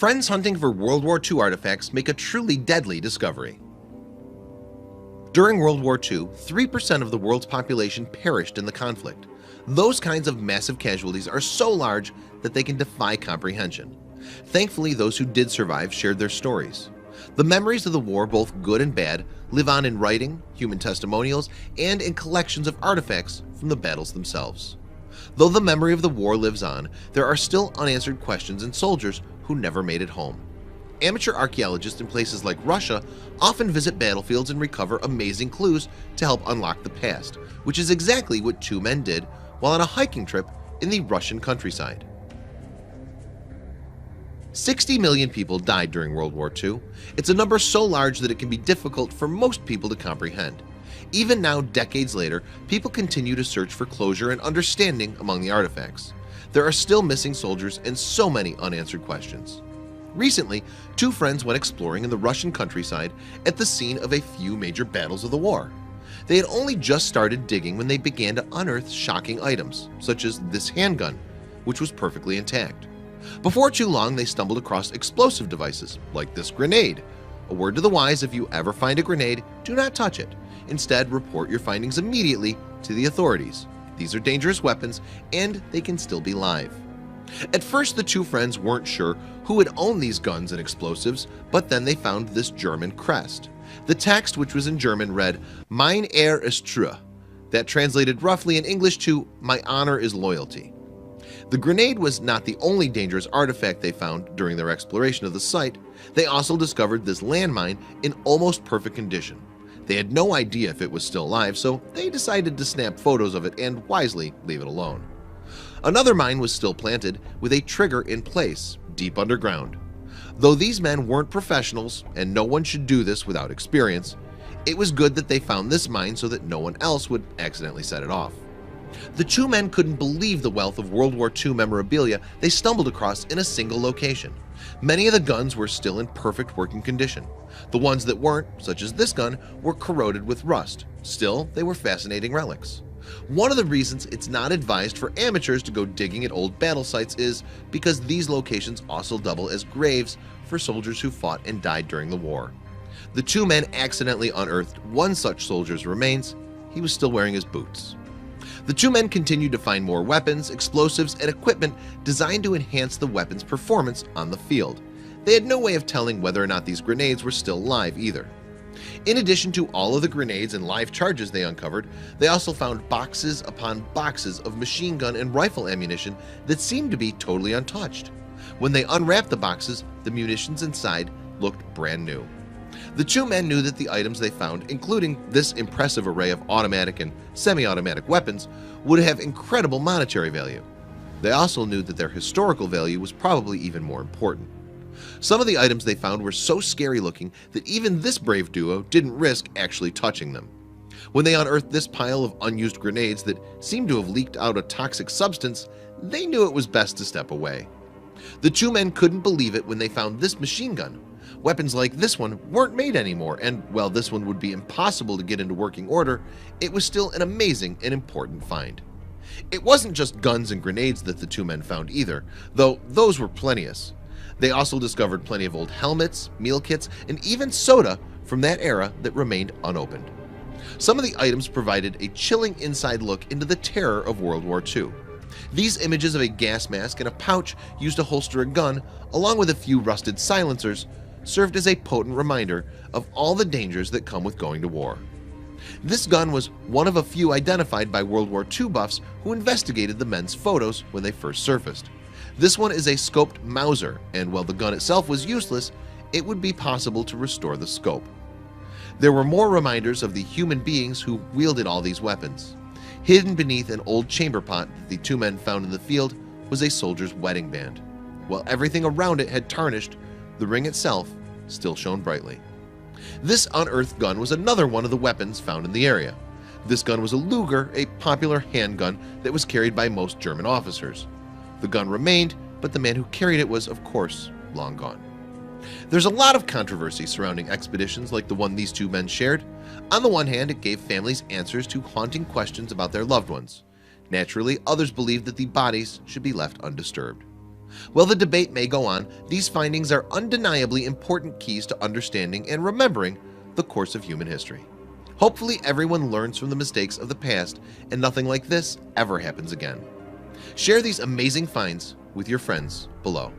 Friends hunting for World War II artifacts make a truly deadly discovery. During World War II, 3% of the world's population perished in the conflict. Those kinds of massive casualties are so large that they can defy comprehension. Thankfully, those who did survive shared their stories. The memories of the war, both good and bad, live on in writing, human testimonials, and in collections of artifacts from the battles themselves. Though the memory of the war lives on, there are still unanswered questions and soldiers who never made it home. Amateur archaeologists in places like Russia often visit battlefields and recover amazing clues to help unlock the past, which is exactly what two men did while on a hiking trip in the Russian countryside. 60 million people died during World War II. It's a number so large that it can be difficult for most people to comprehend. Even now, decades later, people continue to search for closure and understanding among the artifacts. There are still missing soldiers and so many unanswered questions. Recently, two friends went exploring in the Russian countryside at the scene of a few major battles of the war. They had only just started digging when they began to unearth shocking items, such as this handgun, which was perfectly intact. Before too long, they stumbled across explosive devices, like this grenade. A word to the wise: if you ever find a grenade, do not touch it. Instead, report your findings immediately to the authorities. These are dangerous weapons, and they can still be live. At first, the two friends weren't sure who had owned these guns and explosives, but then they found this German crest. The text, which was in German, read, "Mein Ehre ist Treue." That translated roughly in English to "My honor is loyalty." The grenade was not the only dangerous artifact they found during their exploration of the site. They also discovered this landmine in almost perfect condition. They had no idea if it was still alive, so they decided to snap photos of it and wisely leave it alone. Another mine was still planted with a trigger in place, deep underground. Though these men weren't professionals, and no one should do this without experience, it was good that they found this mine so that no one else would accidentally set it off. The two men couldn't believe the wealth of World War II memorabilia they stumbled across in a single location. Many of the guns were still in perfect working condition. The ones that weren't, such as this gun, were corroded with rust. Still, they were fascinating relics. One of the reasons it's not advised for amateurs to go digging at old battle sites is because these locations also double as graves for soldiers who fought and died during the war. The two men accidentally unearthed one such soldier's remains. He was still wearing his boots. The two men continued to find more weapons, explosives, and equipment designed to enhance the weapon's performance on the field. They had no way of telling whether or not these grenades were still live either. In addition to all of the grenades and live charges they uncovered, they also found boxes upon boxes of machine gun and rifle ammunition that seemed to be totally untouched. When they unwrapped the boxes, the munitions inside looked brand new. The two men knew that the items they found, including this impressive array of automatic and semi-automatic weapons, would have incredible monetary value. They also knew that their historical value was probably even more important. Some of the items they found were so scary looking that even this brave duo didn't risk actually touching them. When they unearthed this pile of unused grenades that seemed to have leaked out a toxic substance, they knew it was best to step away. The two men couldn't believe it when they found this machine gun. Weapons like this one weren't made anymore, and while this one would be impossible to get into working order, it was still an amazing and important find. It wasn't just guns and grenades that the two men found either, though those were plenteous. They also discovered plenty of old helmets, meal kits, and even soda from that era that remained unopened. Some of the items provided a chilling inside look into the terror of World War II. These images of a gas mask and a pouch used to holster a gun, along with a few rusted silencers, served as a potent reminder of all the dangers that come with going to war. This gun was one of a few identified by World War II buffs who investigated the men's photos when they first surfaced. This one is a scoped Mauser, and while the gun itself was useless, it would be possible to restore the scope. There were more reminders of the human beings who wielded all these weapons. Hidden beneath an old chamber pot that the two men found in the field was a soldier's wedding band. While everything around it had tarnished, the ring itself still shone brightly. This unearthed gun was another one of the weapons found in the area. This gun was a Luger, a popular handgun that was carried by most German officers. The gun remained, but the man who carried it was, of course, long gone. There's a lot of controversy surrounding expeditions like the one these two men shared. On the one hand, it gave families answers to haunting questions about their loved ones. Naturally, others believed that the bodies should be left undisturbed. While the debate may go on, these findings are undeniably important keys to understanding and remembering the course of human history. Hopefully everyone learns from the mistakes of the past and nothing like this ever happens again. Share these amazing finds with your friends below.